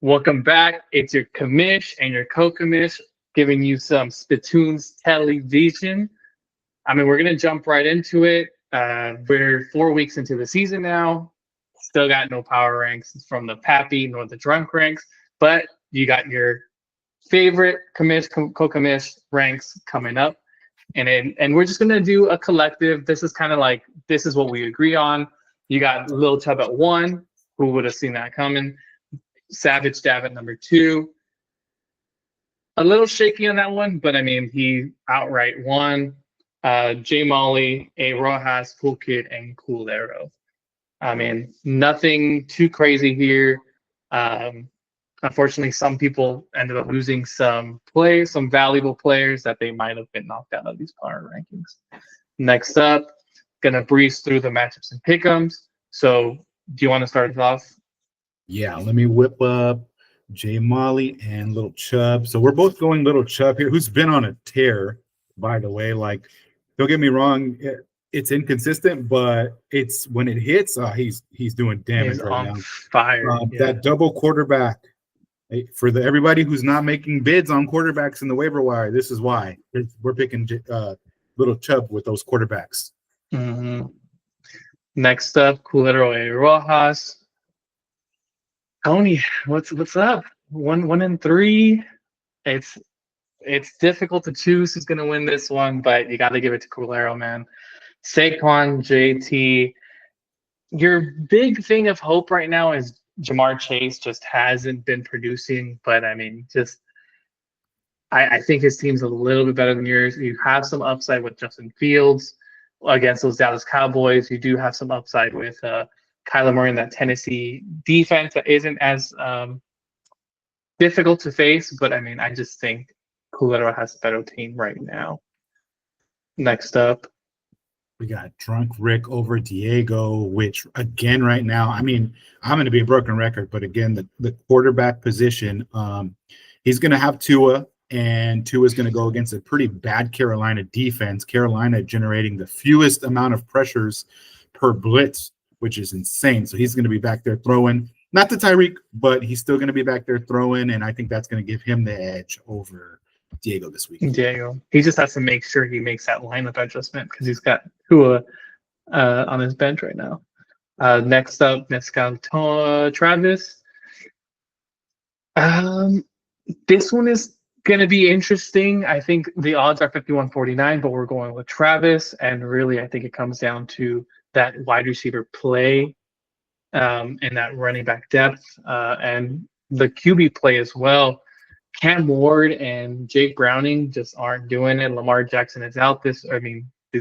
Welcome back. It's your commish and your co-commish giving you some Spittoons television. We're going to jump right into it. We're 4 weeks into the season now. Still got no power ranks from the Pappy nor the drunk ranks, but you got your favorite commish, co-commish ranks coming up. And we're just going to do a collective. This is kind of like, this is what we agree on. You got Lil Chubb at 1. Who would have seen that coming? Savage Dab at number 2. A little shaky on that one, but he outright won. J Molly, A Rojas, Cool Kid, and Cool Arrow. Nothing too crazy here. Unfortunately, some people ended up losing some valuable players that they might have been knocked out of these power rankings. Next up, gonna breeze through the matchups and pick'ems. So, do you want to start us off? Yeah, let me whip up J Molly and Little Chubb. So we're both going Little Chubb here, who's been on a tear, by the way. Like, don't get me wrong, it's inconsistent, but it's when it hits, he's doing damage right now. Fire. That double quarterback. For everybody who's not making bids on quarterbacks in the waiver wire, this is why we're picking Little Chubb with those quarterbacks. Mm-hmm. Next up, Culero A Rojas. Tony, what's up? 1-3. It's difficult to choose who's gonna win this one, but you got to give it to Culero, man. Saquon, JT. Your big thing of hope right now is Jamar Chase just hasn't been producing, but I think his team's a little bit better than yours. You have some upside with Justin Fields against those Dallas Cowboys. You do have some upside with Kyler Murray in that Tennessee defense that isn't as difficult to face, but I just think Culero has a better team right now. Next up, we got Drunk Rick over Diego, which again right now, I'm going to be a broken record, but again, the quarterback position, he's going to have Tua, and Tua is going to go against a pretty bad Carolina defense. Carolina generating the fewest amount of pressures per blitz, which is insane. So he's going to be back there throwing, not to Tyreek, but he's still going to be back there throwing, and I think that's going to give him the edge over Diego this week. Diego, he just has to make sure he makes that lineup adjustment because he's got Tua on his bench right now. Next up, Mescal Travis. This one is going to be interesting. I think the odds are 51-49, but we're going with Travis, and really I think it comes down to that wide receiver play and that running back depth and the QB play as well. Cam Ward and Jake Browning just aren't doing it. Lamar Jackson is out these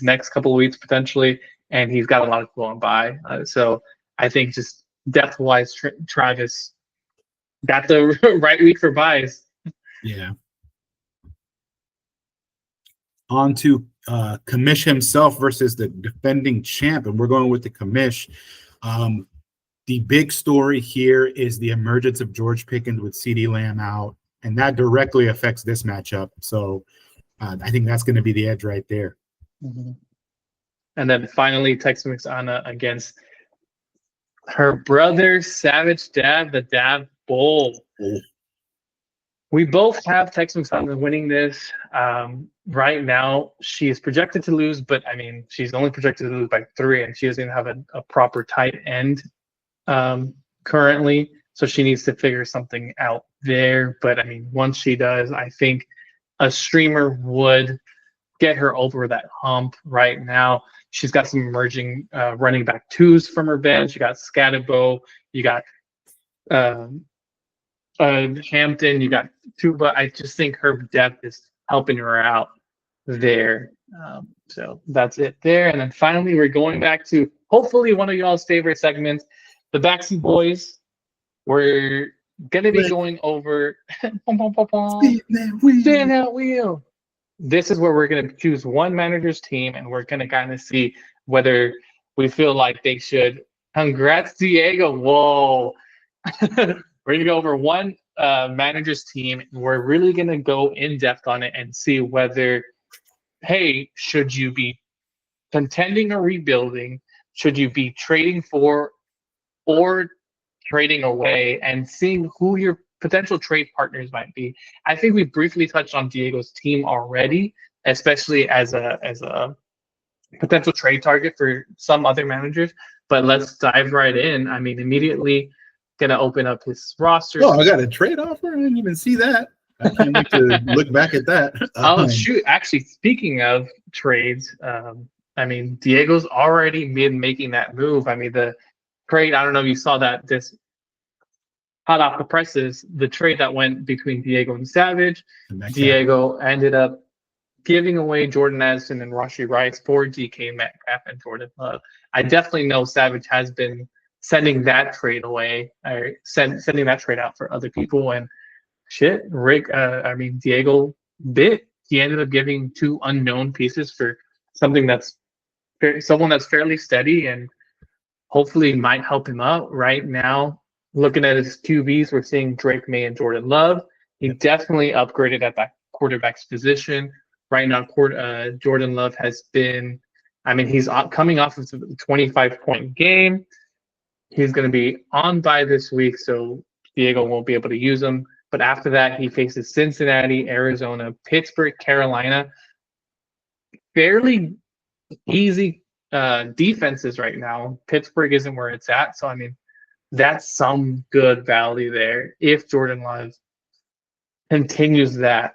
next couple of weeks potentially, and he's got a lot of going by. So I think just depth-wise, Travis got the right week for buys. Yeah. On to Commish himself versus the defending champ, and we're going with the Commish. The big story here is the emergence of George Pickens with CeeDee Lamb out, and that directly affects this matchup. So I think that's going to be the edge right there. Mm-hmm. And then finally, Tex Mixana against her brother, Savage Dab, the Dab Bowl. Oh. We both have Tex Mixana winning this. Right now, she is projected to lose, but she's only projected to lose by 3, and she doesn't even have a proper tight end currently. So she needs to figure something out there. But once she does, I think a streamer would get her over that hump right now. She's got some emerging running back 2s from her bench. You got Scatterbo, you got Hampton, you got Tuba. I just think her depth is helping her out there. So that's it there. And then finally, we're going back to hopefully one of y'all's favorite segments, the Backseat Boys. We're going to be going over Spin that wheel. This is where we're going to choose one manager's team, and we're going to kind of see whether we feel like they should. Congrats, Diego. Whoa. We're going to go over one manager's team, and we're really going to go in depth on it and see whether, hey, should you be contending or rebuilding? Should you be trading for or trading away, and seeing who your potential trade partners might be. I think we briefly touched on Diego's team already, especially as a potential trade target for some other managers. But let's dive right in. I mean, immediately gonna open up his roster. Oh, I got a trade offer. I didn't even see that. I can't wait to look back at that. Oh shoot! Actually, speaking of trades, I mean, Diego's already been making that move. I mean, the trade. I don't know if you saw that. This hot off the presses, the trade that went between Diego and Savage. Diego ended up giving away Jordan Addison and Rashee Rice for DK Metcalf and Jordan Love. I definitely know Savage has been sending that trade away, or sending that trade out for other people. And shit, Diego bit. He ended up giving 2 unknown pieces for someone that's fairly steady and hopefully might help him out. Right now, looking at his QBs, we're seeing Drake May and Jordan Love. He definitely upgraded at that quarterback's position. Right now, Jordan Love has been, he's coming off of a 25-point game. He's going to be on bye this week, so Diego won't be able to use him. But after that, he faces Cincinnati, Arizona, Pittsburgh, Carolina. Fairly easy defenses right now. Pittsburgh isn't where it's at, so that's some good value there if Jordan Love continues that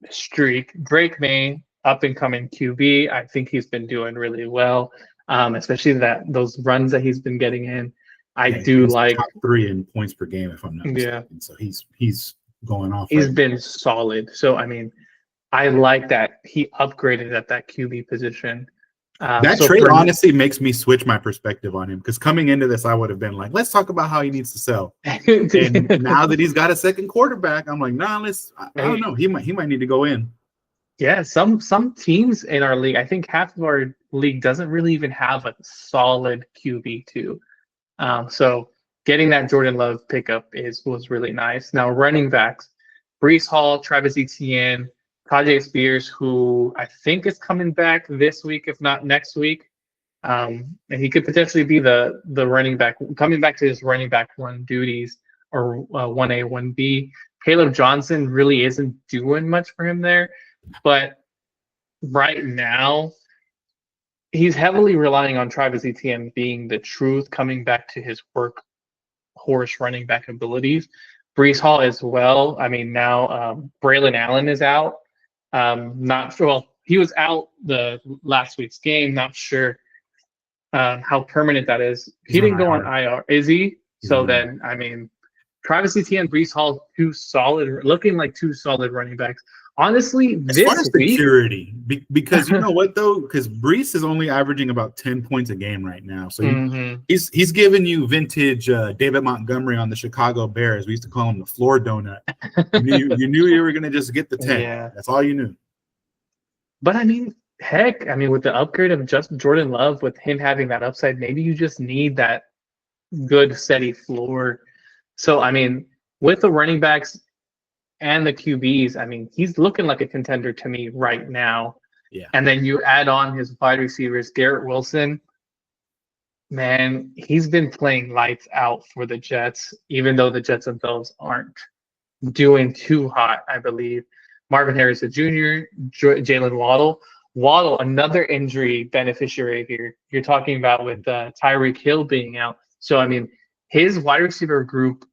streak. Drake May, up and coming QB. I think he's been doing really well, especially those runs that he's been getting in. I do like top 3 in points per game, if I'm not mistaken. So he's going off. He's been solid. So I like that he upgraded at that QB position. That trade honestly makes me switch my perspective on him, because coming into this, I would have been like, let's talk about how he needs to sell. And now that he's got a second quarterback, I'm like, nah, I don't know. He might need to go in. Yeah, some teams in our league, I think half of our league doesn't really even have a solid QB2. So getting that Jordan Love pickup was really nice. Now running backs, Breece Hall, Travis Etienne, Tajay Spears, who I think is coming back this week, if not next week. And he could potentially be the running back, coming back to his running back 1 duties, or 1A, 1B. Caleb Johnson really isn't doing much for him there. But right now, he's heavily relying on Travis Etienne being the truth, coming back to his workhorse running back abilities. Breece Hall as well. Now Braylon Allen is out. Not sure. Well, he was out the last week's game. Not sure how permanent that is. He didn't go on IR. Is he? So then, Travis Etienne, Breece Hall, looking like 2 solid running backs. Honestly, as far as security, because you know what though, because Breece is only averaging about 10 points a game right now, so he's giving you vintage David Montgomery on the Chicago Bears. We used to call him the floor donut. You knew you were gonna just get the 10. Yeah. That's all you knew. But heck, with the upgrade of just Jordan Love, with him having that upside, maybe you just need that good steady floor. So with the running backs and the QBs, he's looking like a contender to me right now. Yeah. And then you add on his wide receivers, Garrett Wilson. Man, he's been playing lights out for the Jets, even though the Jets themselves aren't doing too hot, I believe. Marvin Harrison Jr., Jalen Waddle. Waddle, another injury beneficiary here. You're talking about with Tyreek Hill being out. So, his wide receiver group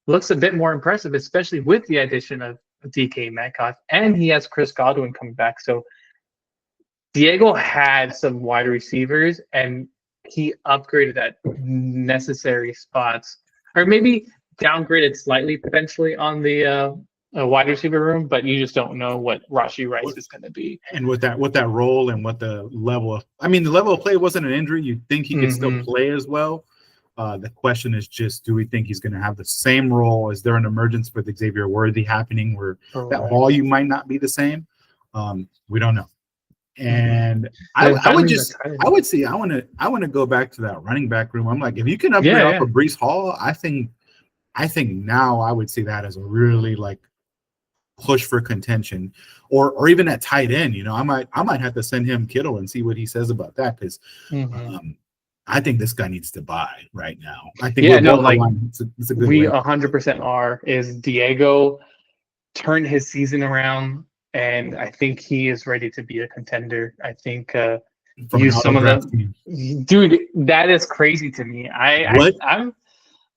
looks a bit more impressive, especially with the addition of DK Metcalf, and he has Chris Godwin coming back. So Diego had some wide receivers, and he upgraded at necessary spots, or maybe downgraded slightly potentially on the wide receiver room, but you just don't know what Rashee Rice is going to be. And with that role and what the level of, the level of play wasn't an injury. You'd think he could still play as well. The question is just, do we think he's going to have the same role? Is there an emergence with Xavier Worthy happening where that volume might not be the same? We don't know. And I want to go back to that running back room. I'm like, if you can upgrade off of Breece Hall, I think now I would see that as a really push for contention, or even at tight end. I might have to send him Kittle and see what he says about that, because I think this guy needs to buy right now. I think Yeah, we're no, both like aligned. It's a good we win. 100% are. Is Diego turned his season around, and I think he is ready to be a contender. I think From an use auto some of draft them. team. Dude, that is crazy to me. What I'm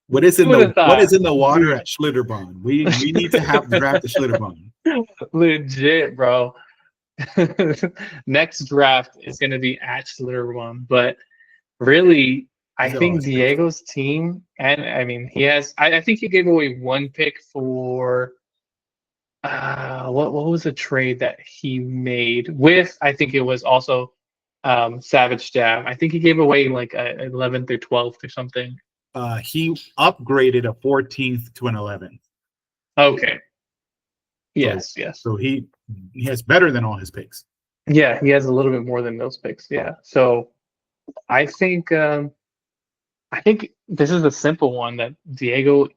what is in who would have what thought, is in the water dude? at Schlitterbahn? We need to have draft the Schlitterbahn. Legit, bro. Next draft is going to be at Schlitterbahn, but really, I Is it all think his picks? Diego's team, and I mean, he has. I think he gave away one pick for what was the trade that he made with? I think it was also Savage Jam. I think he gave away like a 11th or 12th or something. He upgraded a 14th to an 11th. Okay. So, Yes. so he has better than all his picks. Yeah, he has a little bit more than those picks. Yeah. So I think this is a simple one that Diego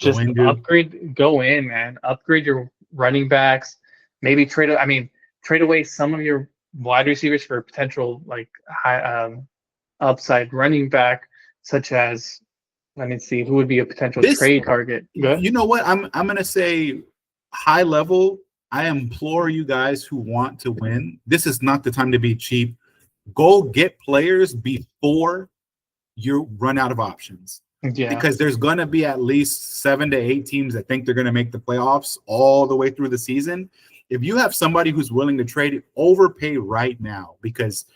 Go just into go in, man. Upgrade your running backs. Maybe trade away some of your wide receivers for potential like high upside running back, such as let me see who would be a potential this. trade target. Good. You know what? I'm gonna say high level. I implore you guys who want to win. This is not the time to be cheap. Go get players before you run out of options. Yeah. Because there's going to be at least 7 to 8 teams that think they're going to make the playoffs all the way through the season. If you have somebody who's willing to trade, overpay right now because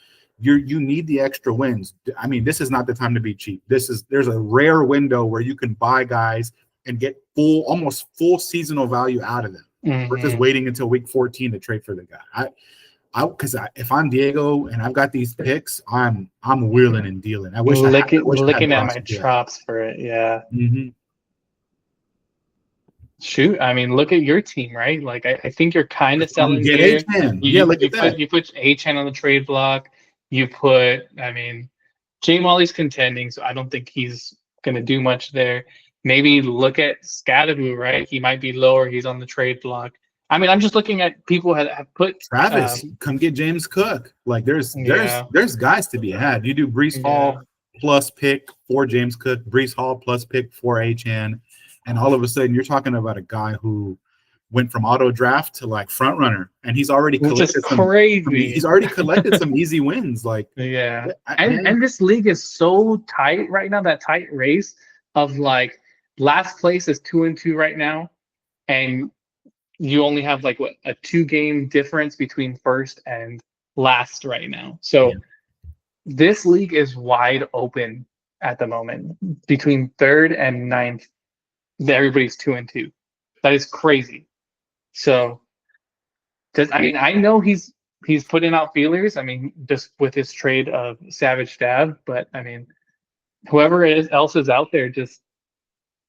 you need the extra wins. I mean, this is not the time to be cheap. There's a rare window where you can buy guys and get almost full seasonal value out of them versus waiting until week 14 to trade for the guy. Because if I'm Diego and I've got these picks, I'm wheeling and dealing. I wish I had licking at my Boston chops for it. Yeah. Mm-hmm. Shoot, I mean, look at your team, right? Like, I think you're kind of selling Get here. H-Man. Yeah, look at that. You put H-Man on the trade block. You put, I mean, J Molly's contending, so I don't think he's going to do much there. Maybe look at Scadaboo, right? He might be lower. He's on the trade block. I mean, I'm just looking at people have put Travis. Come get James Cook. Like, there's guys to be had. You do Brees Hall plus pick for James Cook, Brees Hall plus pick for H-Man, and all of a sudden you're talking about a guy who went from auto draft to like front runner, and he's already collected he's already collected some easy wins. Like, and this league is so tight right now. That tight race of like last place is 2-2 right now, and you only have like a 2-game difference between first and last right now. So this league is wide open at the moment between 3rd and 9th. Everybody's 2-2. That is crazy. So, I know he's putting out feelers. I mean, just with his trade of Savage Dab, but I mean, whoever else is out there, just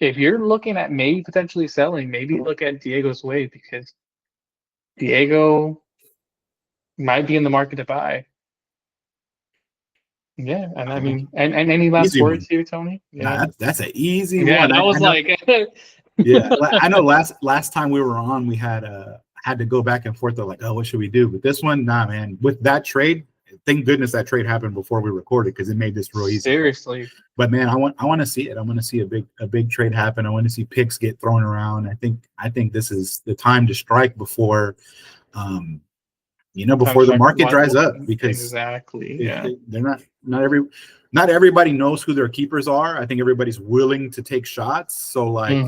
if you're looking at maybe potentially selling, maybe look at Diego's way because Diego might be in the market to buy. Yeah, and I mean, and any last words here, Tony? Yeah, that's an easy one. Yeah, I was like, yeah, I know. Last time we were on, we had to go back and forth. They're like, oh, what should we do? But this one, nah, man. With that trade, thank goodness that trade happened before we recorded because it made this real easy. Seriously. But man, I want to see it. I want to see a big trade happen. I want to see picks get thrown around. I think this is the time to strike before, before the market dries up because they're not everybody knows who their keepers are. I think everybody's willing to take shots. So like,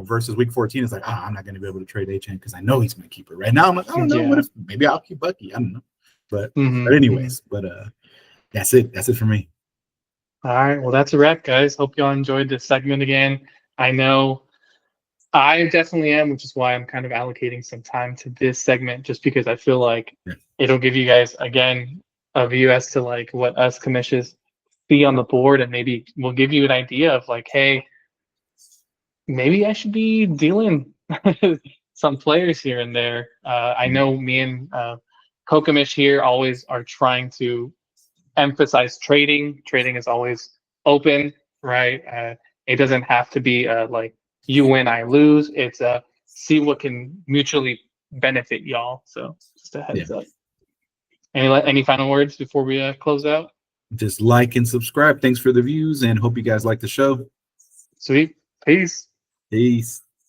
versus week 14 is like, I'm not going to be able to trade HN because I know he's my keeper. Right now I'm like, I don't know. What if maybe I'll keep Bucky? I don't know. But anyways, that's it. That's it for me. All right. Well, that's a wrap, guys. Hope y'all enjoyed this segment again. I know I definitely am, which is why I'm kind of allocating some time to this segment, just because I feel like it'll give you guys, again, a view as to like what us commissions see on the board, and maybe we'll give you an idea of like, hey, maybe I should be dealing some players here and there. I know me and Kokamish here always are trying to emphasize trading. Trading is always open, right? It doesn't have to be like you win, I lose. It's see what can mutually benefit y'all. So just a heads up. Any final words before we close out? just like and subscribe. Thanks for the views, and hope you guys like the show. Sweet. Peace. Peace.